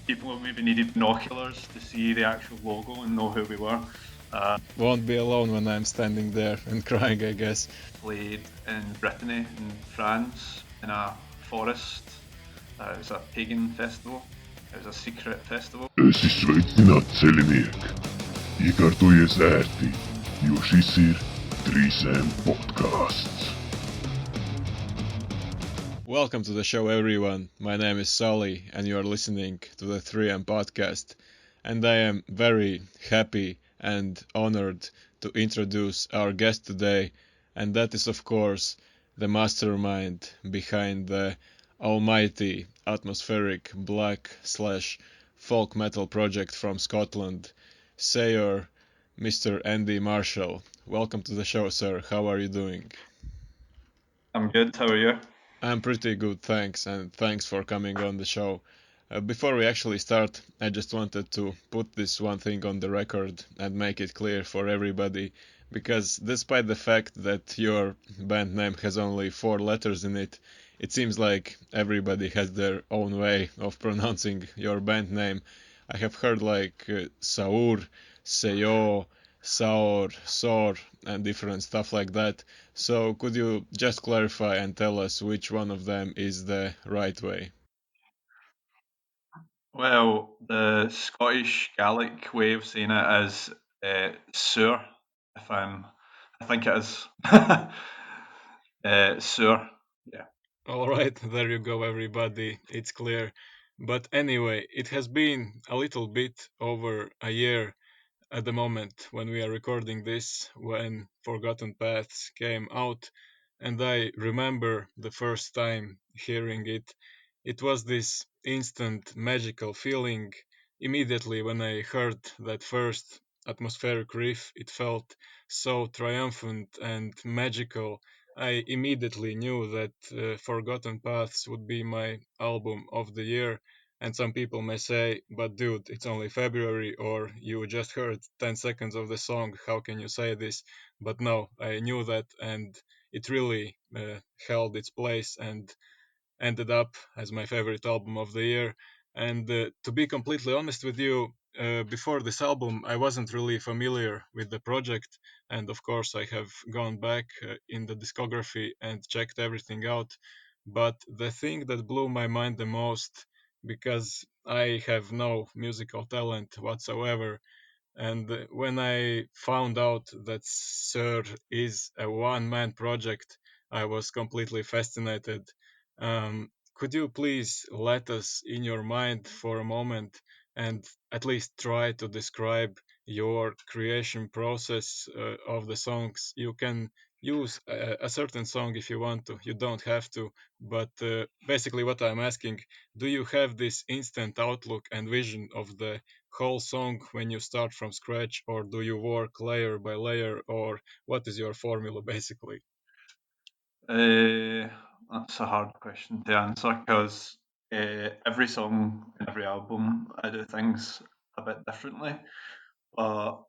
People maybe needed binoculars to see the actual logo and know who we were. Won't be alone when I'm standing there and crying, I guess. Played in Brittany, in France, in a forest. It was a pagan festival. It was a secret festival. Siis Sveitsinat Seliniek. Ja kartujes äärti. Jusisir Trisen Podcasts. Welcome to the show, everyone. My name is Sully, and you are listening to the 3M podcast. And I am very happy and honored to introduce our guest today, and that is, of course, the mastermind behind the almighty atmospheric black/folk metal project from Scotland, SAOR, Mr. Andy Marshall. Welcome to the show, sir. How are you doing? I'm good. How are you? I'm pretty good, thanks, and thanks for coming on the show. Before we actually start, I just wanted to put this one thing on the record and make it clear for everybody, because despite the fact that your band name has only 4 letters in it, it seems like everybody has their own way of pronouncing your band name. I have heard like SAOR, SEO, SAOR, SOR, and different stuff like that. So could you just clarify and tell us which one of them is the right way? Well, the Scottish Gaelic way of saying it is "sewer." I think it is "sewer." Yeah. All right, there you go, everybody. It's clear. But anyway, it has been a little bit over a year at the moment when we are recording this, when Forgotten Paths came out, and I remember the first time hearing it. It was this instant magical feeling. Immediately when I heard that first atmospheric riff, it felt so triumphant and magical. I immediately knew that Forgotten Paths would be my album of the year. And some people may say, but dude, it's only February, or you just heard 10 seconds of the song, how can you say this? But no, I knew that, and it really held its place and ended up as my favorite album of the year. And to be completely honest with you, before this album, I wasn't really familiar with the project. And of course, I have gone back in the discography and checked everything out. But the thing that blew my mind the most, because I have no musical talent whatsoever, and when I found out that Sir is a one-man project, I was completely fascinated. Could you please let us in your mind for a moment and at least try to describe your creation process of the songs? You can use a certain song if you want to, you don't have to, but basically, what I'm asking, do you have this instant outlook and vision of the whole song when you start from scratch, or do you work layer by layer, or what is your formula basically? Uh, that's a hard question to answer because every song and every album I do things a bit differently. But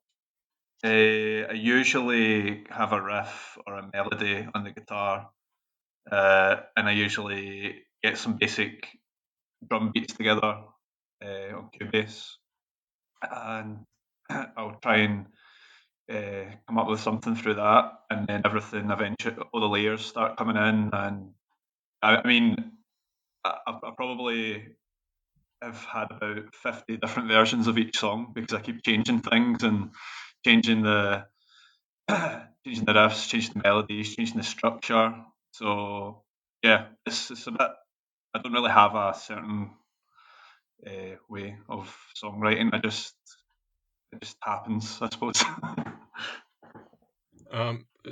I usually have a riff or a melody on the guitar, and I usually get some basic drum beats together on Cubase, and I'll try and come up with something through that, and then everything eventually, all the layers start coming in, and I mean, I probably have had about 50 different versions of each song because I keep changing things and changing the changing the riffs, changing the melodies, changing the structure. So yeah, it's a bit. I don't really have a certain way of songwriting. It just happens, I suppose.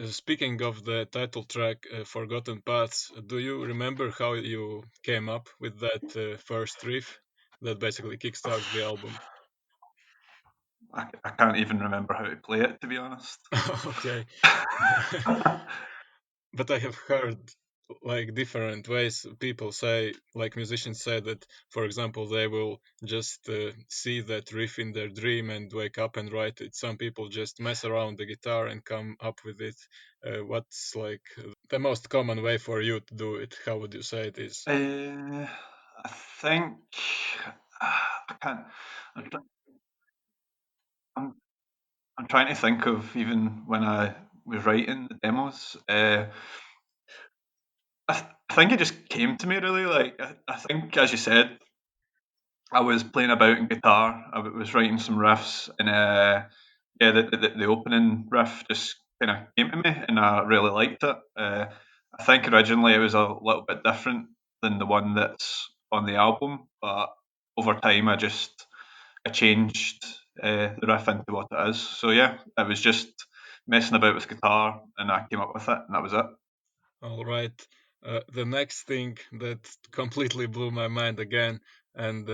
Speaking of the title track, Forgotten Paths, do you remember how you came up with that first riff that basically kickstarts the album? I can't even remember how to play it, to be honest. Okay. But I have heard like different ways people say, like musicians say that, for example, they will just see that riff in their dream and wake up and write it. Some people just mess around the guitar and come up with it. What's like the most common way for you to do it? How would you say it is? Uh, I think I can't. I'm, tr- I'm, I'm trying to think of even when I was writing the demos. I think it just came to me really. Like I think, as you said, I was playing about in guitar. I was writing some riffs, and yeah, the opening riff just kind of came to me, and I really liked it. I think originally it was a little bit different than the one that's on the album, but over time I changed the riff into what it is. So yeah, it was just messing about with guitar, and I came up with it, and that was it. All right. The next thing that completely blew my mind again, and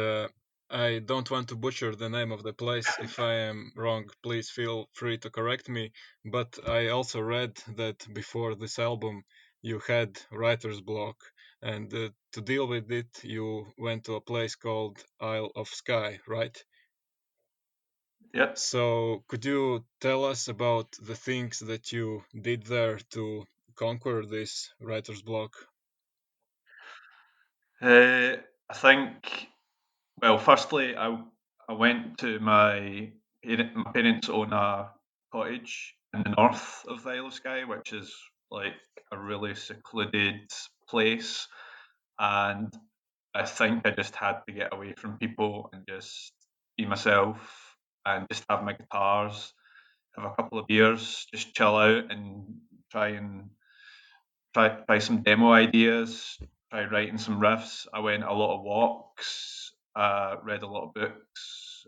I don't want to butcher the name of the place. If I am wrong, please feel free to correct me. But I also read that before this album, you had writer's block, and to deal with it, you went to a place called Isle of Skye, right? Yep. So, could you tell us about the things that you did there to conquer this writer's block? I think. Well, firstly, I went to my parents own a cottage in the north of the Isle of Skye, which is like a really secluded place, and I think I just had to get away from people and just be myself and just have my guitars, have a couple of beers, just chill out and try and try some demo ideas, try writing some riffs. I went a lot of walks, read a lot of books,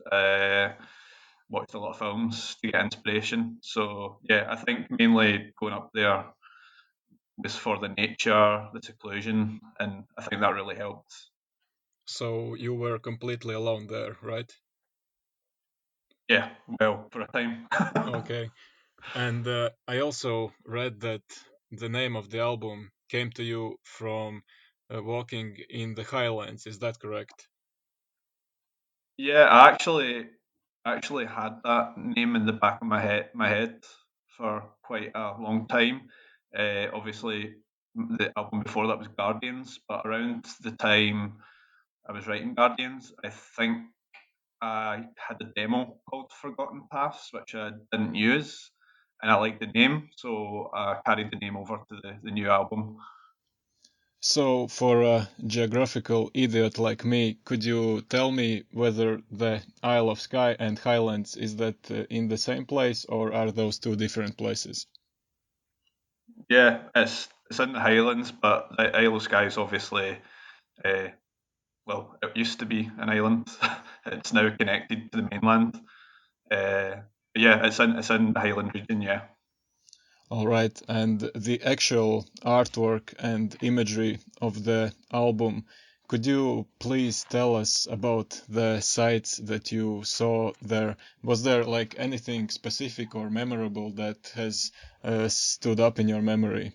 watched a lot of films to get inspiration. So yeah, I think mainly going up there was for the nature, the seclusion, and I think that really helped. So, you were completely alone there, right? Yeah, well, for a time. Okay. And I also read that the name of the album came to you from walking in the Highlands. Is that correct? Yeah, I actually had that name in the back of my head for quite a long time. Obviously, the album before that was Guardians, but around the time I was writing Guardians, I think I had a demo called Forgotten Paths, which I didn't use, and I liked the name, so I carried the name over to the new album. So, for a geographical idiot like me, could you tell me whether the Isle of Skye and Highlands is that in the same place or are those two different places? Yeah, it's in the Highlands, but the Isle of Skye is obviously uh, well, it used to be an island. It's now connected to the mainland. But yeah, it's in the Highland region. Yeah. All right, and the actual artwork and imagery of the album, could you please tell us about the sights that you saw there? Was there like anything specific or memorable that has stood up in your memory?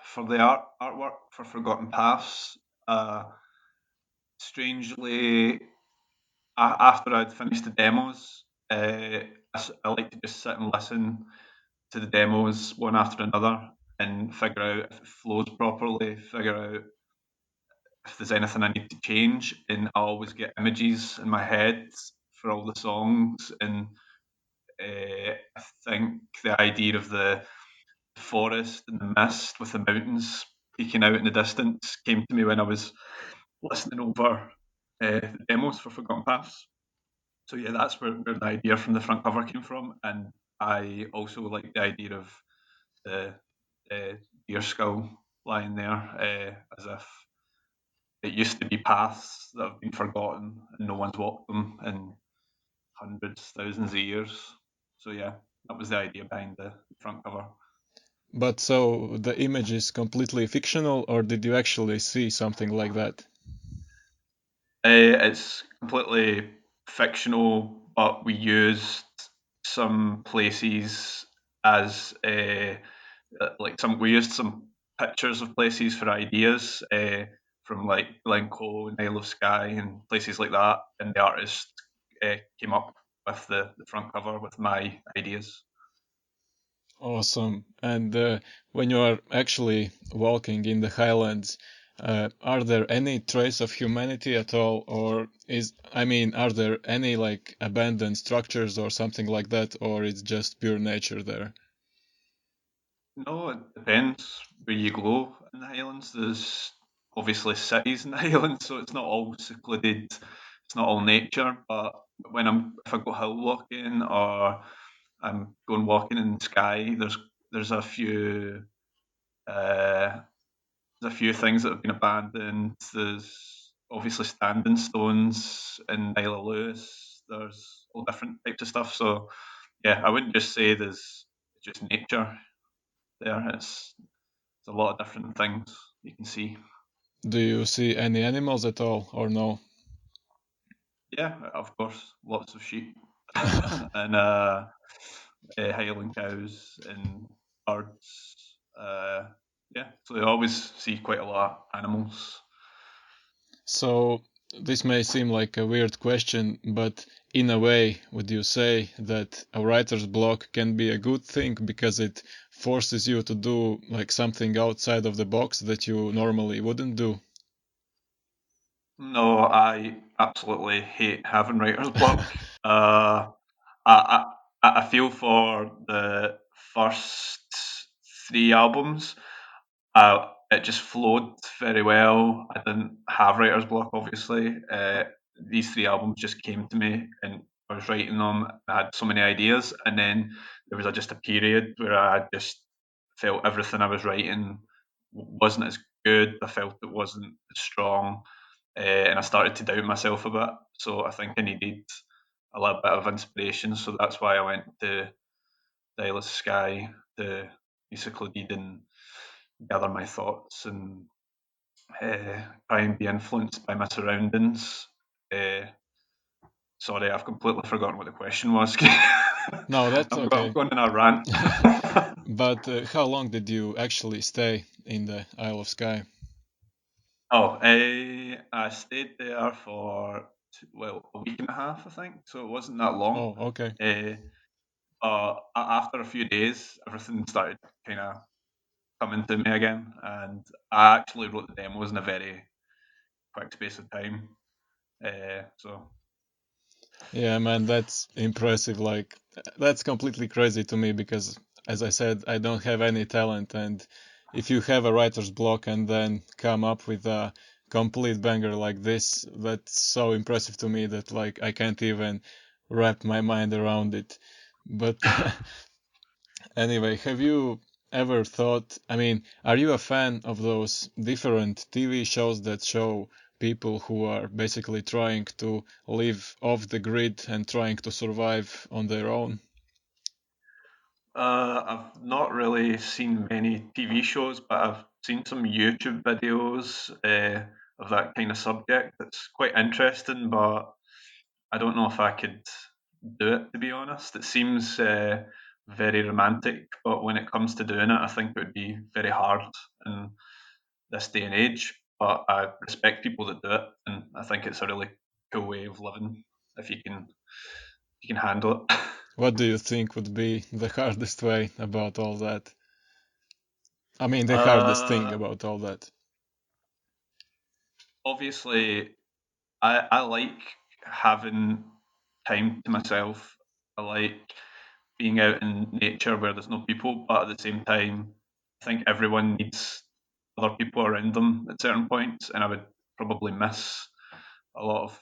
For the artwork for Forgotten Paths, strangely, after I'd finished the demos, I like to just sit and listen to the demos one after another and figure out if it flows properly, figure out if there's anything I need to change, and I always get images in my head for all the songs. And I think the idea of the forest and the mist with the mountains peeking out in the distance came to me when I was listening over the demos for Forgotten Paths. So yeah, that's where the idea from the front cover came from, and I also like the idea of the deer skull lying there, as if it used to be paths that have been forgotten and no one's walked them in hundreds, thousands of years. So yeah, that was the idea behind the front cover. But so the image is completely fictional, or did you actually see something like that? It's completely fictional, but we used some places as like some we used some pictures of places for ideas from like Glencoe and Isle of Skye and places like that, and the artist came up with the front cover with my ideas. Awesome. And when you are actually walking in the Highlands, Are there any trace of humanity at all, or are there any like abandoned structures or something like that, or it's just pure nature there? No, it depends where you go in the Highlands. There's obviously cities in the Highlands, so it's not all secluded. It's not all nature. But if I go hill walking or I'm going walking in Skye, there's a few uh, there's a few things that have been abandoned. There's obviously standing stones in Isle of Lewis. There's all different types of stuff. So yeah, I wouldn't just say there's just nature there. It's a lot of different things you can see. Do you see any animals at all, or no? Yeah, of course, lots of sheep and Highland cows and birds. Yeah, so you always see quite a lot of animals. So this may seem like a weird question, but in a way, would you say that a writer's block can be a good thing because it forces you to do like something outside of the box that you normally wouldn't do? No, I absolutely hate having writer's block. I, I feel for the first three albums. It just flowed very well. I didn't have writer's block, obviously. These three albums just came to me, and I was writing them. I had so many ideas, and then there was just a period where I just felt everything I was writing wasn't as good. I felt it wasn't as strong, and I started to doubt myself a bit. So I think I needed a little bit of inspiration. So that's why I went to the Isle of Skye to be secluded and gather my thoughts and try and be influenced by my surroundings. Uh, Sorry, I've completely forgotten what the question was. No, that's I'm okay. going in a rant. But how long did you actually stay in the Isle of Skye? Oh, I stayed there for a week and a half, I think. So it wasn't that long. Oh, okay. After a few days, everything started kind of coming to me again, and I actually wrote the demos in a very quick space of time. So Yeah, man, that's impressive. Like, that's completely crazy to me because, as I said, I don't have any talent. And if you have a writer's block and then come up with a complete banger like this, that's so impressive to me that, like, I can't even wrap my mind around it. But anyway, have you ever thought, are you a fan of those different TV shows that show people who are basically trying to live off the grid and trying to survive on their own? I've not really seen many TV shows, but I've seen some YouTube videos of that kind of subject. It's quite interesting, but I don't know if I could do it, to be honest. It seems very romantic, but when it comes to doing it, I think it would be very hard in this day and age. But I respect people that do it, and I think it's a really cool way of living if you can handle it. What do you think would be the hardest way about all that? I mean, the hardest thing uh, about all that. Obviously, I like having time to myself. I like being out in nature where there's no people, but at the same time, I think everyone needs other people around them at certain points, and I would probably miss a lot of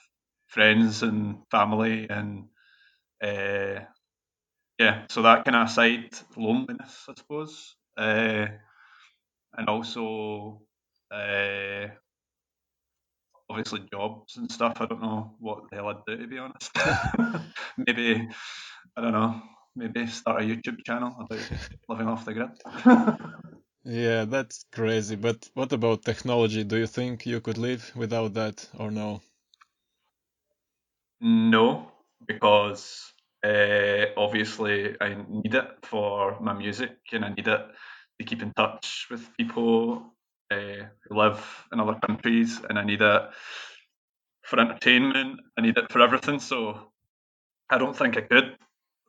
friends and family, and uh, yeah, so that kind of aside, loneliness, I suppose, and also uh, obviously jobs and stuff. I don't know what the hell I'd do, to be honest. Maybe, I don't know, maybe start a YouTube channel about living off the grid. Yeah, that's crazy. But what about technology? Do you think you could live without that or no? No, because obviously I need it for my music and I need it to keep in touch with people who live in other countries, and I need it for entertainment. I need it for everything. So I don't think I could,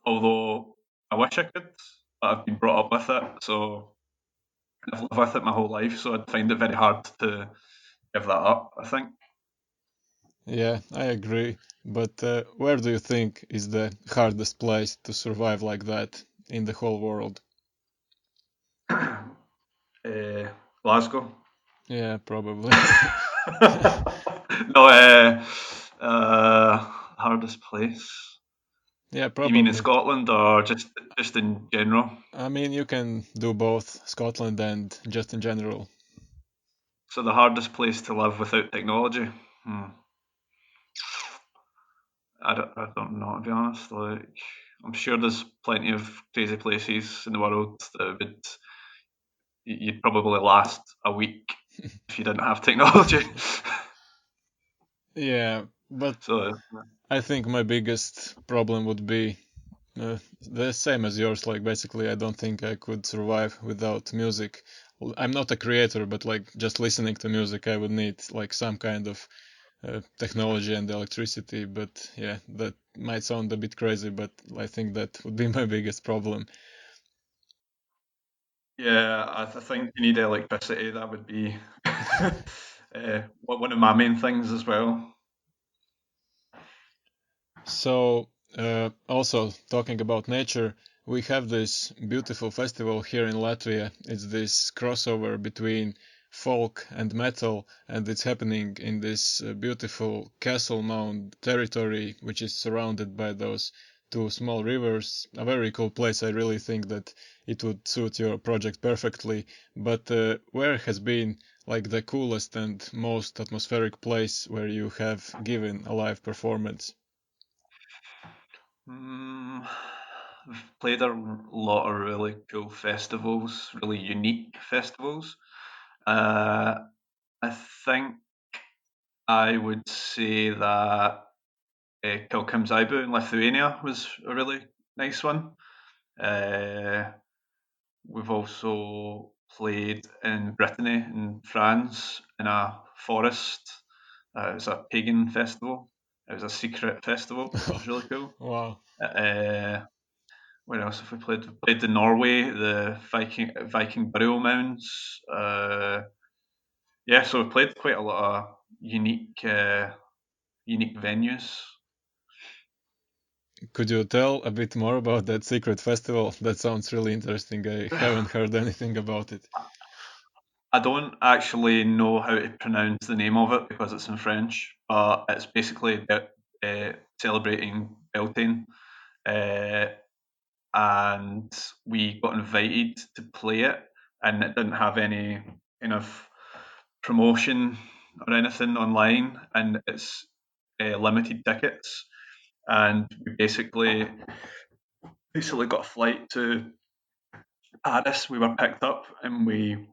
although I wish I could. But I've been brought up with it, so I've lived with it my whole life. So I'd find it very hard to give that up, I think. Yeah, I agree. But where do you think is the hardest place to survive like that in the whole world? Glasgow. Yeah, probably. No, hardest place. Yeah, You mean in probably. Scotland or just in general? I mean, you can do both Scotland and just in general. So the hardest place to live without technology? Hmm. I don't know, to be honest. Like, I'm sure there's plenty of crazy places in the world that would you'd probably last a week if you didn't have technology. Yeah, but So I think my biggest problem would be the same as yours. Like, basically, I don't think I could survive without music. I'm not a creator, but like just listening to music, I would need like some kind of technology and electricity. But yeah, that might sound a bit crazy, but I think that would be my biggest problem. yeah, I think you need electricity. That would be one of my main things as well. So, also talking about nature, we have this beautiful festival here in Latvia. It's this crossover between folk and metal, and it's happening in this beautiful castle mound territory, which is surrounded by those two small rivers. A very cool place. I really think that it would suit your project perfectly. But where has been like the coolest and most atmospheric place where you have given a live performance? Mm, I've played a lot of really cool festivals, really unique festivals. Uh, I think I would say that Kilkimzaibu in Lithuania was a really nice one. Uh, we've also played in Brittany in France in a forest. It was a pagan festival. It was a secret festival, which was really cool. Wow. Uh, where else have we played? We played in Norway, the Viking burial mounds. Yeah, so we played quite a lot of unique venues. Could you tell a bit more about that secret festival? That sounds really interesting. I haven't heard anything about it. I don't actually know how to pronounce the name of it because it's in French, but it's basically about celebrating Beltane. Uh, and we got invited to play it, and it didn't have any kind of promotion or anything online, and it's limited tickets. And we basically got a flight to Paris. We were picked up, and we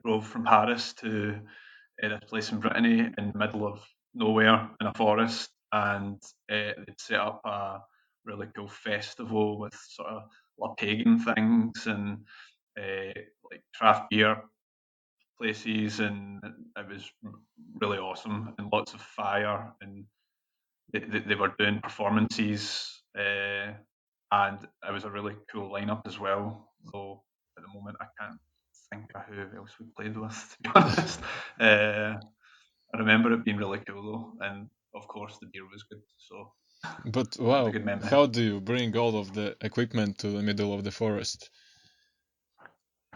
drove from Paris to this place in Brittany in the middle of nowhere in a forest, and they'd set up a really cool festival with sort of a lot of pagan things and like craft beer places, and it was really awesome and lots of fire, and they were doing performances, and it was a really cool lineup as well. Though at the moment I can't think of who else we played with, to be honest. I remember it being really cool though, and of course the beer was good, so But it was a wow, good memory. how do you bring all of the equipment to the middle of the forest?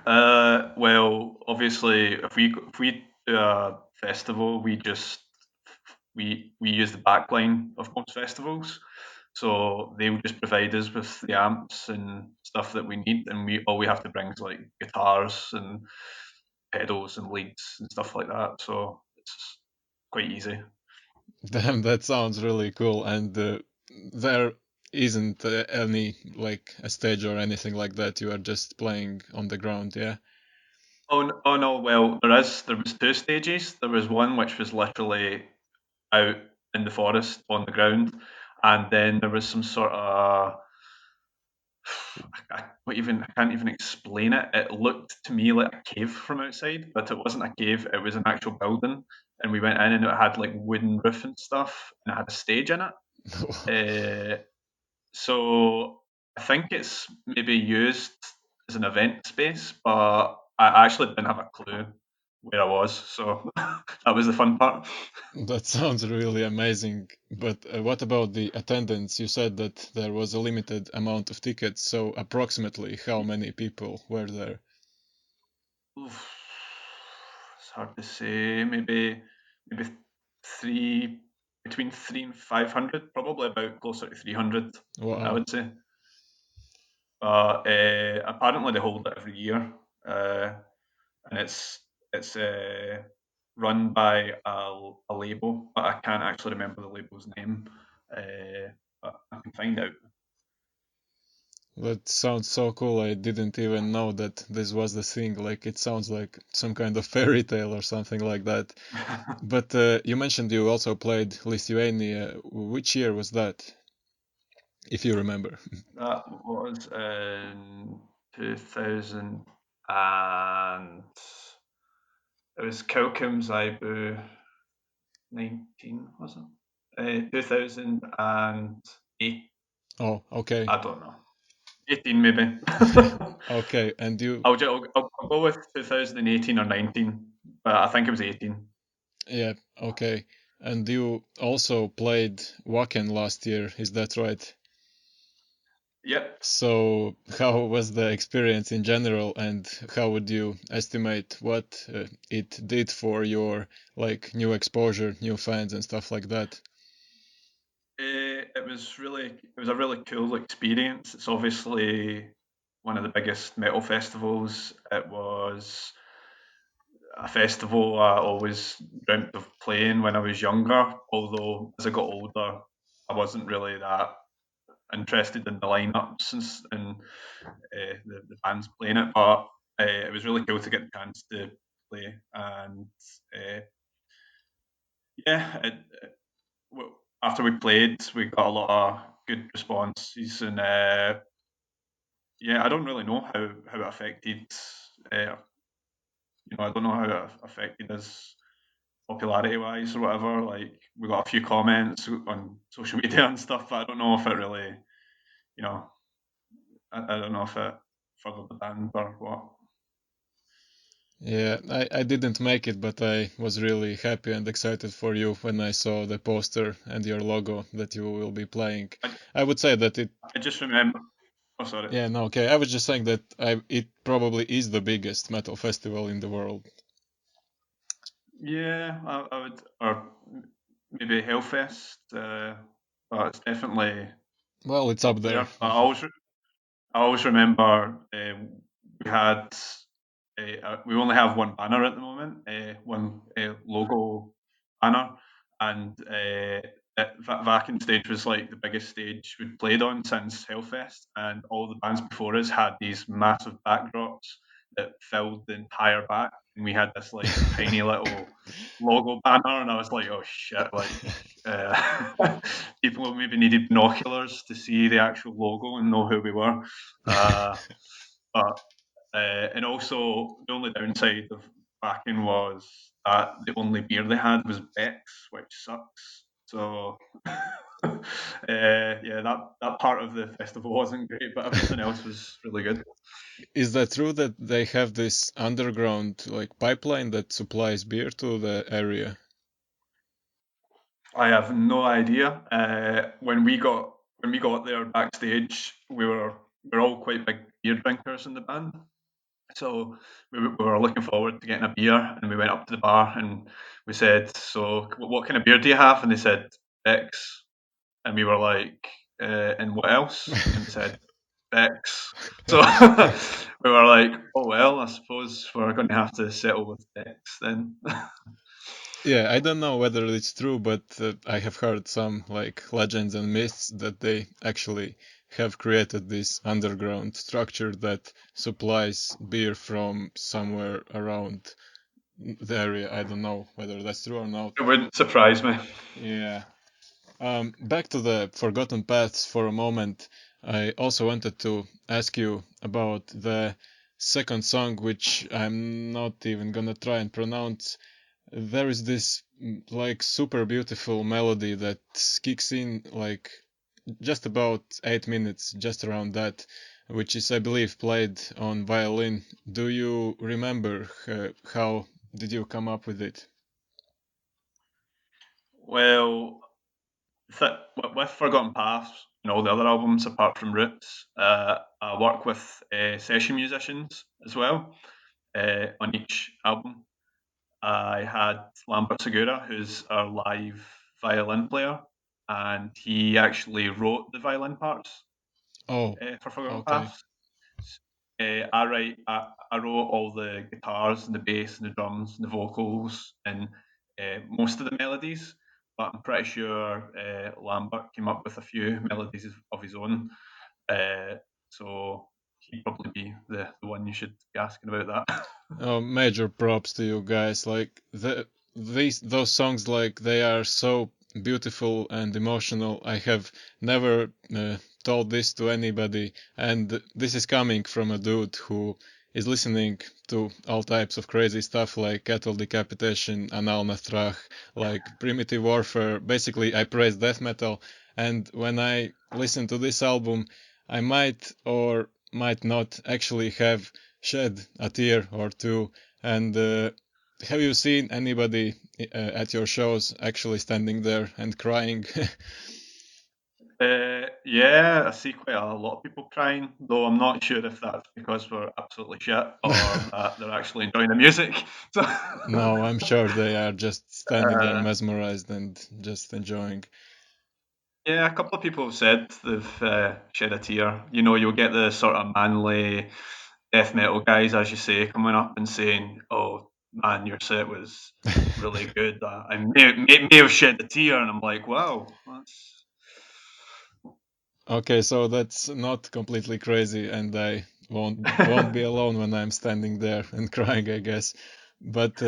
Well, obviously, if we do a festival, we use the backline of most festivals, so they will just provide us with the amps and stuff that we need, and we have to bring is like guitars and pedals and leads and stuff like that. So it's quite easy. Damn, that sounds really cool. And there isn't any like a stage or anything like that. You are just playing on the ground, yeah? Oh no, well there was two stages. There was one which was literally out in the forest on the ground, and then there was some sort of I can't even explain it. It looked to me like a cave from outside, but it wasn't a cave. It was an actual building, and we went in, and it had like wooden roof and stuff, and it had a stage in it. So I think it's maybe used as an event space, but I actually didn't have a clue. where I was. So that was the fun part. That sounds really amazing. But what about the attendance? You said that there was a limited amount of tickets, so approximately how many people were there? Oof. It's hard to say. Maybe three between 300 and 500, probably about closer to 300, I Wow. would say. But apparently they hold it every year, and it's run by a label, but I can't actually remember the label's name. But I can find out. That sounds so cool. I didn't even know that this was the thing. Like, it sounds like some kind of fairy tale or something like that. But you mentioned you also played Lithuania. Which year was that, if you remember? That was in 2000, and it was Kilcom's Ibu 19, was it? 2008. Oh, okay. I don't know. 18 maybe. Okay, and you, I'll go with 2018 or 19, but I think it was 18. yeah, okay. And you also played Wacken last year, is that right? Yep. So, how was the experience in general, and how would you estimate what it did for your like new exposure, new fans, and stuff like that? It was a really cool experience. It's obviously one of the biggest metal festivals. It was a festival I always dreamt of playing when I was younger, although as I got older, I wasn't really that interested in the lineups and the bands playing it. But it was really cool to get the chance to play, and uh, yeah, after we played, we got a lot of good responses, and yeah, I don't really know how it affected. Uh, I don't know how it affected us popularity wise or whatever. Like we got a few comments on social media and stuff, but I don't know if it really, you know, I don't know if it furthered the band or what. Yeah, I didn't make it, but I was really happy and excited for you when I saw the poster and your logo that you will be playing. I, I would say that it, I just remember. Oh, sorry. yeah, no, okay. I was just saying that it probably is the biggest metal festival in the world. Yeah, I would, or maybe Hellfest, but it's definitely Well, it's up up there. there. But I always remember we had we only have one banner at the moment, one logo banner, and Vacuum stage was like the biggest stage we'd played on since Hellfest, and all the bands before us had these massive backdrops that filled the entire back, and we had this like tiny little logo banner, and I was like, oh shit, like people maybe needed binoculars to see the actual logo and know who we were. But and also the only downside of backing was that the only beer they had was Beck's, which sucks. So yeah, that part of the festival wasn't great, but everything else was really good. Is that true that they have this underground like pipeline that supplies beer to the area? I have no idea. When we got there backstage, we were all quite big beer drinkers in the band. So we were looking forward to getting a beer, and we went up to the bar and we said, "So, what kind of beer do you have?" And they said, "Beck's," and we were like, "And what else?" And they said, "Beck's." So we were like, "Oh well, I suppose we're going to have to settle with Beck's then." Yeah, I don't know whether it's true, but I have heard some like legends and myths that they actually have created this underground structure that supplies beer from somewhere around the area. I don't know whether that's true or not. It wouldn't surprise me. Yeah. Back to the Forgotten Paths for a moment. I also wanted to ask you about the second song, which I'm not even gonna try and pronounce. There is this like super beautiful melody that kicks in like just about 8 minutes, just around that, which is, I believe, played on violin. Do you remember how did you come up with it? Well, with Forgotten Paths and all the other albums apart from Roots, I work with session musicians as well on each album. I had Lambert Segura, who's our live violin player, and he actually wrote the violin parts Oh, for Forgotten okay. Paths. I wrote all the guitars and the bass and the drums and the vocals and most of the melodies, but I'm pretty sure Lambert came up with a few melodies of his own. So he'd probably be the one you should be asking about that. Oh, major props to you guys. Like those songs, like they are so beautiful and emotional. I have never told this to anybody, and this is coming from a dude who is listening to all types of crazy stuff like cattle decapitation, anal nathrakh, like primitive warfare. Basically, I praise death metal, and when I listen to this album, I might or might not actually have shed a tear or two. And have you seen anybody at your shows actually standing there and crying? Yeah, I see quite a lot of people crying, though I'm not sure if that's because we're absolutely shit or that they're actually enjoying the music. So, No, I'm sure they are just standing there uh, mesmerized and just enjoying. yeah, a couple of people have said they've shed a tear. You know, you'll get the sort of manly death metal guys, as you say, coming up and saying, "Oh man, your set was really good. I may have shed a tear," and I'm like, "Wow, that's." Okay, so that's not completely crazy, and I won't be alone when I'm standing there and crying, I guess. But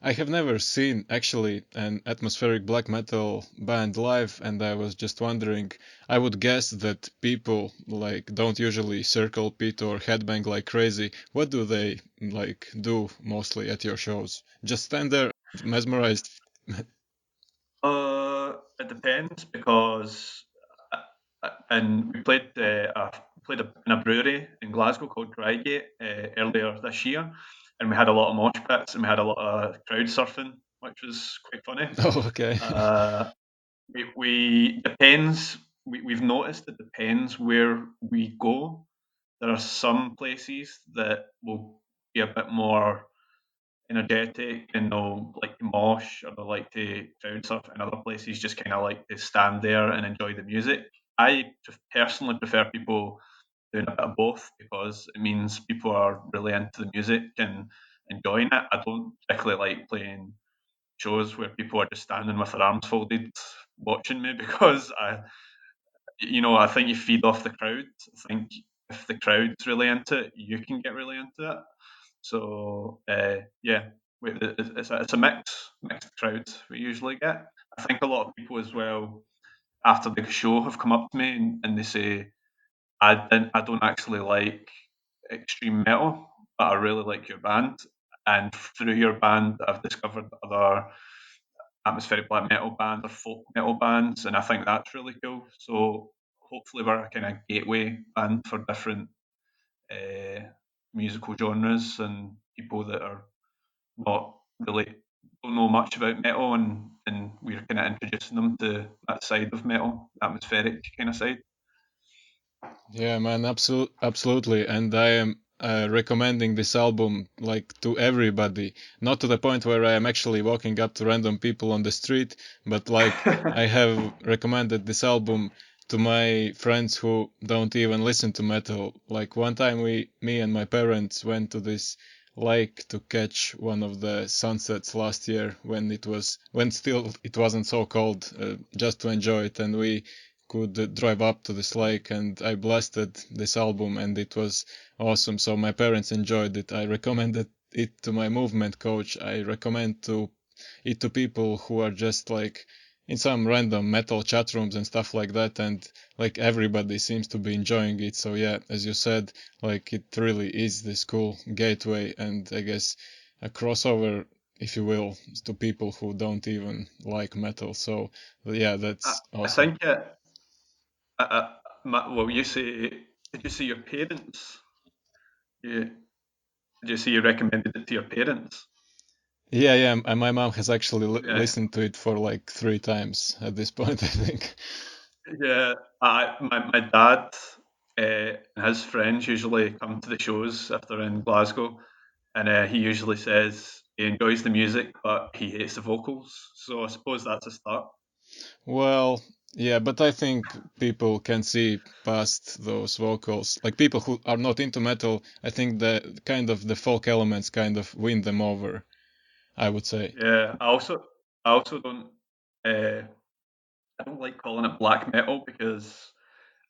I have never seen actually an atmospheric black metal band live, and I was just wondering. I would guess that people like don't usually circle pit or headbang like crazy. What do they like do mostly at your shows? Just stand there mesmerized. It depends because, and we played in a brewery in Glasgow called Crygate earlier this year, and we had a lot of mosh pits and we had a lot of crowd surfing, which was quite funny. Oh, okay. Uh, we depends. We've noticed it depends where we go. There are some places that will be a bit more energetic and they'll like to mosh or they'll like to crowd surf, and other places just kind of like to stand there and enjoy the music. I personally prefer people doing a bit of both because it means people are really into the music and enjoying it. I don't particularly like playing shows where people are just standing with their arms folded watching me because I think you feed off the crowd. I think if the crowd's really into it, you can get really into it. So yeah, it's a mixed crowd we usually get. I think a lot of people as well after the show have come up to me and they say I don't actually like extreme metal, but I really like your band. And through your band, I've discovered other atmospheric black metal bands or folk metal bands, and I think that's really cool. So hopefully, we're a kind of gateway band for different uh, musical genres and people that are not really don't know much about metal, and we're kind of introducing them to that side of metal, atmospheric kind of side. Yeah, man, absolutely. And I am recommending this album like to everybody, not to the point where I am actually walking up to random people on the street, but like I have recommended this album to my friends who don't even listen to metal. Like one time me and my parents went to this lake to catch one of the sunsets last year when still it wasn't so cold, just to enjoy it, and we could drive up to this lake, and I blasted this album and it was awesome. So my parents enjoyed it. I recommended it to my movement coach. I recommend it to people who are just like in some random metal chat rooms and stuff like that, and like everybody seems to be enjoying it. So yeah, as you said, like it really is this cool gateway and I guess a crossover, if you will, to people who don't even like metal. So yeah, I, that's I awesome. think well, you say, did you say your parents? You, did you say you recommended it to your parents? Yeah. And my mom has actually Yeah, listened to it for like 3 times at this point, I think. yeah. My dad and his friends usually come to the shows if they're in Glasgow, and he usually says he enjoys the music, but he hates the vocals. So I suppose that's a start. Well, yeah, but I think people can see past those vocals. Like people who are not into metal, I think the kind of the folk elements kind of win them over, I would say. Yeah, I also don't uh, I don't like calling it black metal because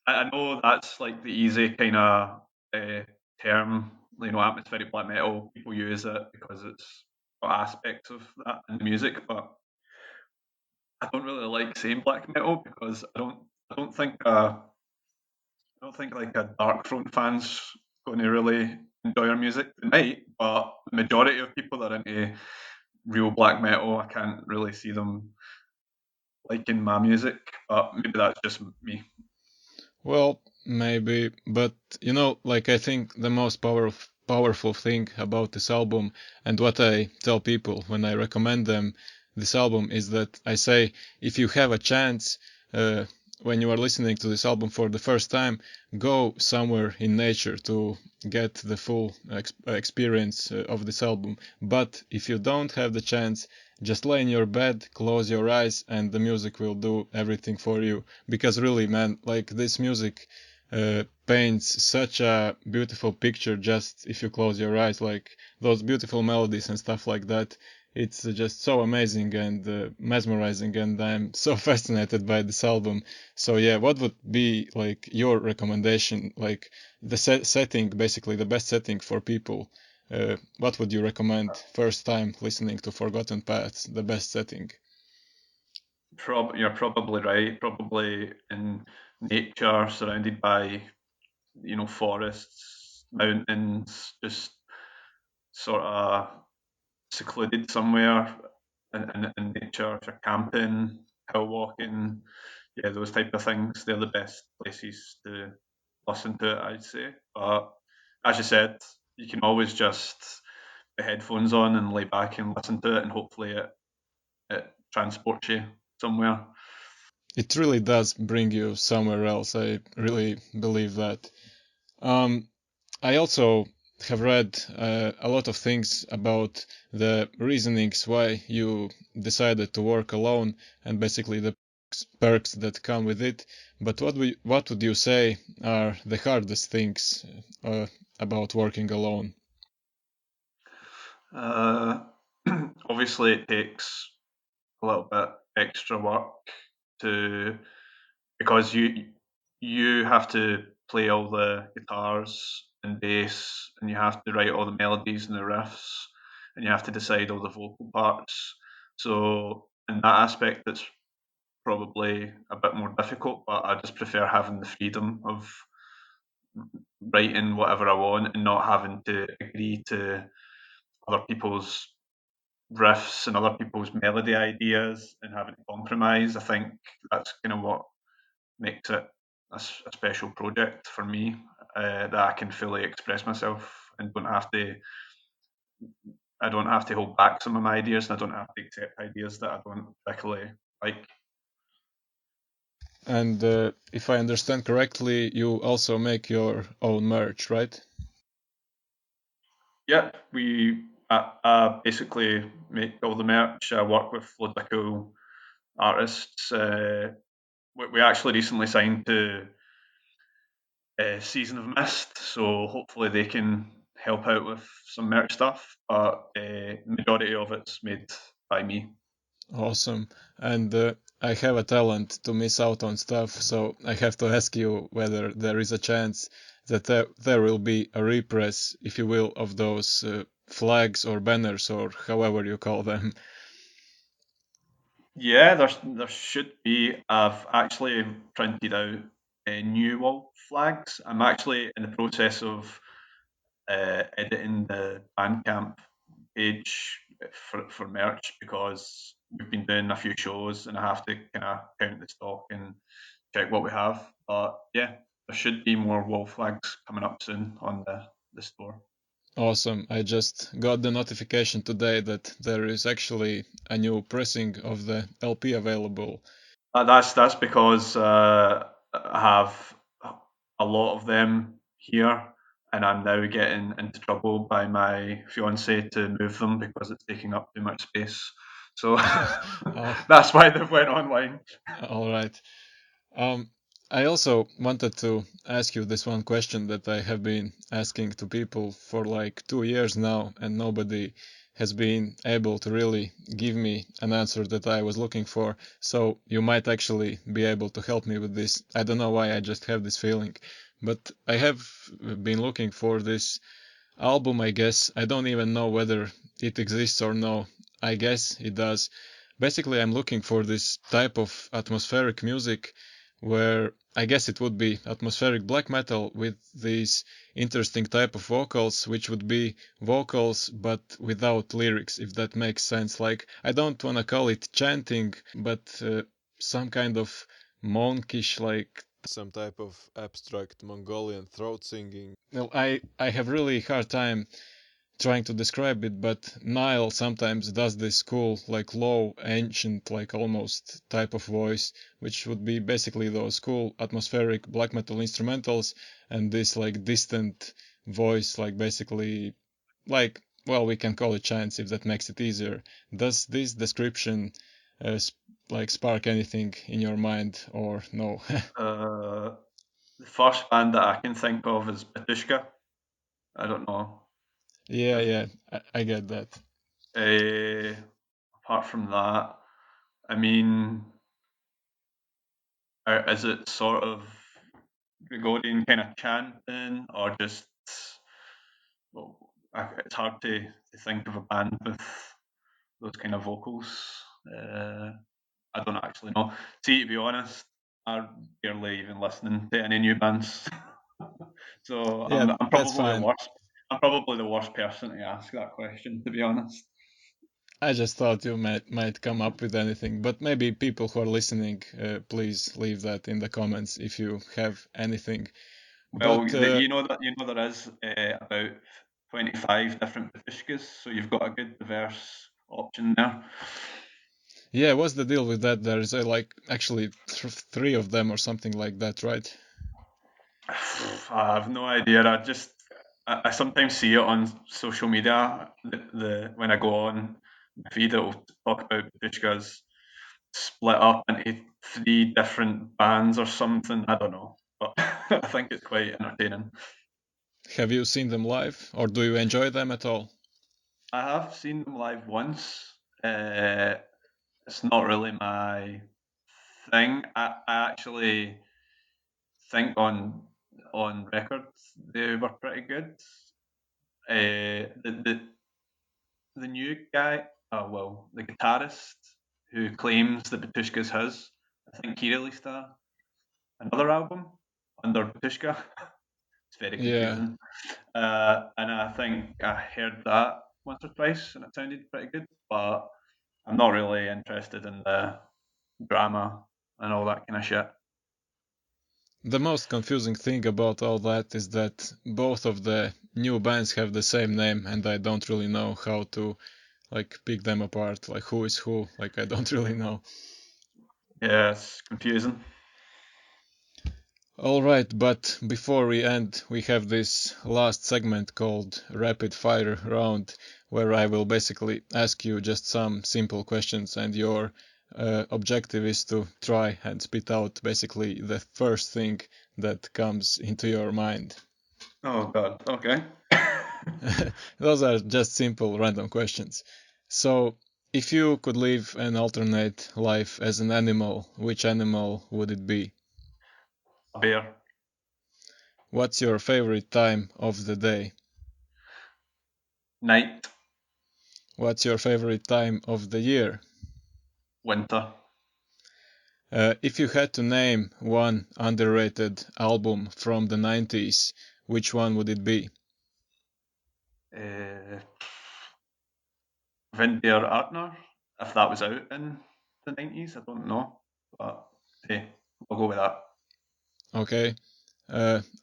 I know that's like the easy kind of term, atmospheric black metal. People use it because it's got aspects of that in the music, but I don't really like saying black metal because I don't think like a dark front fan's going to really enjoy our music. They might, but the majority of people that are into real black metal, I can't really see them liking my music. But maybe that's just me. Well, maybe, but like I think the most powerful thing about this album and what I tell people when I recommend them this album is that I say if you have a chance uh, when you are listening to this album for the first time, go somewhere in nature to get the full experience of this album. But if you don't have the chance, just lay in your bed, close your eyes, and the music will do everything for you. Because really, man, like this music paints such a beautiful picture just if you close your eyes, like those beautiful melodies and stuff like that. It's just so amazing and mesmerizing, and I'm so fascinated by this album. So yeah, what would be like your recommendation, like the setting, basically the best setting for people? What would you recommend first time listening to Forgotten Paths, the best setting? You're probably right. Probably in nature, surrounded by forests, mountains, just sort of secluded somewhere in nature. If you're camping, hill walking, yeah, those type of things, they're the best places to listen to it, I'd say. But as you said, you can always just put headphones on and lay back and listen to it, and hopefully it transports you somewhere. It really does bring you somewhere else. I really believe that. Um, I also have read a lot of things about the reasonings why you decided to work alone and basically the perks that come with it. But what would you say are the hardest things about working alone? Uh, Obviously, it takes a little bit extra work to because you have to play all the guitars and bass, and you have to write all the melodies and the riffs, and you have to decide all the vocal parts. So in that aspect, it's probably a bit more difficult. But I just prefer having the freedom of writing whatever I want and not having to agree to other people's riffs and other people's melody ideas and having to compromise. I think that's kind of what makes it a special project for me, that I can fully express myself and I don't have to hold back some of my ideas, and I don't have to accept ideas that I don't particularly like. And if I understand correctly, you also make your own merch, right? Yeah, I basically make all the merch. I work with loads of cool artists. We actually recently signed to Season of Mist, so hopefully they can help out with some merch stuff. But majority of it's made by me. Awesome. And I have a talent to miss out on stuff, so I have to ask you whether there is a chance that there will be a repress, if you will, of those flags or banners or however you call them. Yeah, there should be. I've actually printed out new wall flags. I'm actually in the process of editing the Bandcamp page for merch because we've been doing a few shows and I have to kind of count the stock and check what we have. But yeah, there should be more wall flags coming up soon on the store. Awesome. I just got the notification today that there is actually a new pressing of the LP available. That's because I have a lot of them here, and I'm now getting into trouble by my fiance to move them because it's taking up too much space. So Oh, that's why they went online. all right. I also wanted to ask you this one question that I have been asking to people for like 2 years now, and nobody has been able to really give me an answer that I was looking for. So you might actually be able to help me with this. I don't know why I just have this feeling, but I have been looking for this album, I guess. I don't even know whether it exists or no. I guess it does. Basically, I'm looking for this type of atmospheric music where I guess it would be atmospheric black metal with these interesting type of vocals, which would be vocals but without lyrics, if that makes sense. Like, I don't want to call it chanting, but some kind of monkish, like some type of abstract Mongolian throat singing. Well, I have really hard time trying to describe it, but Nile sometimes does this cool, like low, ancient, like almost type of voice, which would be basically those cool atmospheric black metal instrumentals, and this like distant voice, like basically, like, well, we can call it chants if that makes it easier. Does this description like spark anything in your mind or no? The first band that I can think of is Batushka. I don't know. Yeah, If, yeah, I get that. apart from that, I mean, is it sort of Gregorian kind of chanting, or just, well, it's hard to think of a band with those kind of vocals. Uh, I don't actually know. See, to be honest, I'm barely even listening to any new bands, so Yeah, I'm that's probably the fine. worst. I'm probably the worst person to ask that question, to be honest. I just thought you might come up with anything, but maybe people who are listening, please leave that in the comments if you have anything. Well, But you know there is about 25 different Patushkas, so you've got a good diverse option there. yeah, what's the deal with that? There's like actually three of them or something like that, right? I have no idea. I sometimes see it on social media. The when I go on my feed, it'll talk about Patushkas split up into three different bands or something. I don't know, but I think it's quite entertaining. Have you seen them live, or do you enjoy them at all? I have seen them live once. Uh, it's not really my thing. I actually think on record they were pretty good. The new guy, the guitarist who claims that Batushka's his, I think he released another album under Batushka. It's very Yeah, confusing. And I think I heard that once or twice and it sounded pretty good, but I'm not really interested in the drama and all that kind of shit. the most confusing thing about all that is that both of the new bands have the same name, and I don't really know how to like pick them apart, like who is who, like I don't really know. Yeah, it's confusing. Alright, but before we end, we have this last segment called Rapid Fire Round, where I will basically ask you just some simple questions, and your objective is to try and spit out basically the first thing that comes into your mind. Oh god, okay. Those are just simple random questions. So, if you could live an alternate life as an animal, which animal would it be? A bear. What's your favorite time of the day? Night. What's your favorite time of the year? Winter. If you had to name one underrated album from the 90s, which one would it be? Uh, Vindir Artner, if that was out in the 90s, I don't know. But hey, we'll go with that. Okay.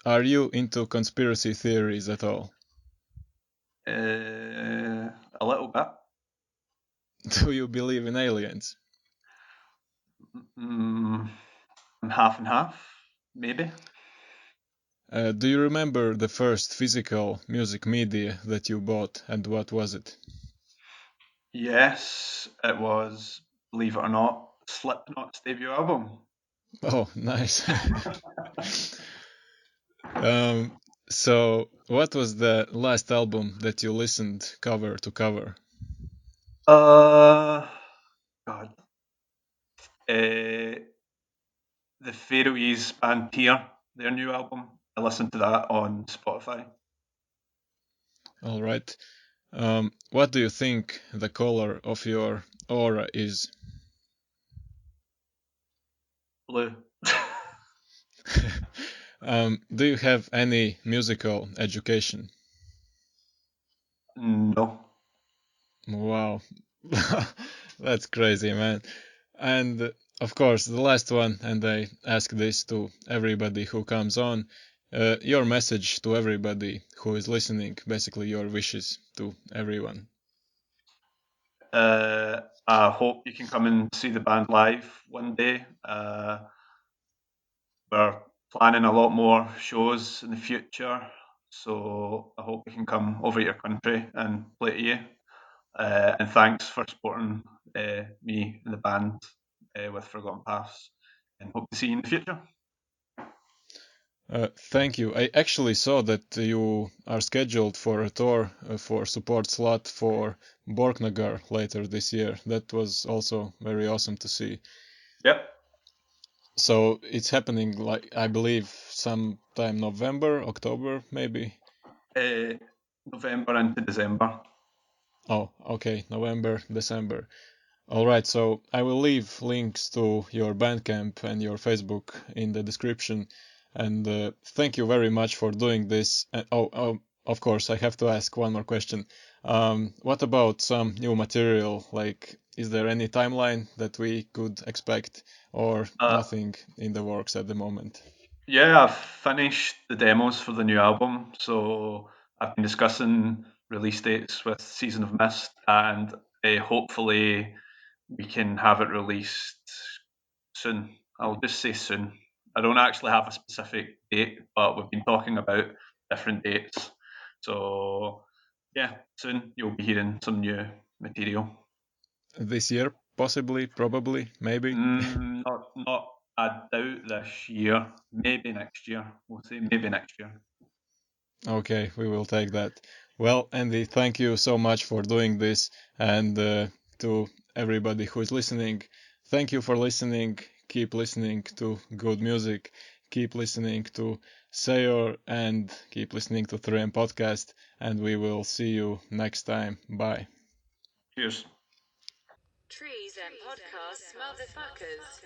Are you into conspiracy theories at all? A little bit. Do you believe in aliens? Half and half, maybe. Do you remember the first physical music media that you bought, and what was it? Yes, it was, believe it or not, Slipknot's debut album. Oh, nice. So, what was the last album that you listened cover to cover? God. The Faroese band Tear, their new album. I listened to that on Spotify. All right. What do you think the color of your aura is? Blue. Do you have any musical education? No. Wow. That's crazy, man. And of course, the last one, and I ask this to everybody who comes on, your message to everybody who is listening, basically your wishes to everyone. I hope you can come and see the band live one day. We're planning a lot more shows in the future, so I hope we can come over to your country and play to you. And thanks for supporting me and the band with Forgotten Paths, and hope to see you in the future. Thank you. I actually saw that you are scheduled for a tour for support slot for Borknagar later this year. That was also very awesome to see. Yep. So it's happening, like, I believe sometime November, October, maybe. November into December. Oh, okay, November, December. All right, so I will leave links to your Bandcamp and your Facebook in the description. And thank you very much for doing this. Of course, I have to ask one more question. What about some new material? Like, is there any timeline that we could expect, or nothing in the works at the moment? Yeah, I've finished the demos for the new album, so I've been discussing release dates with Season of Mist, and hopefully we can have it released soon. I'll just say soon. I don't actually have a specific date, but we've been talking about different dates. So yeah, soon you'll be hearing some new material. This year, possibly, probably, maybe? Not. I doubt this year. Maybe next year. We'll say maybe next year. Okay, we will take that. Well, Andy, thank you so much for doing this. And to everybody who is listening, thank you for listening. Keep listening to good music. Keep listening to SAOR and keep listening to 3M Podcast. And we will see you next time. Bye. Cheers. Trees and podcasts, motherfuckers.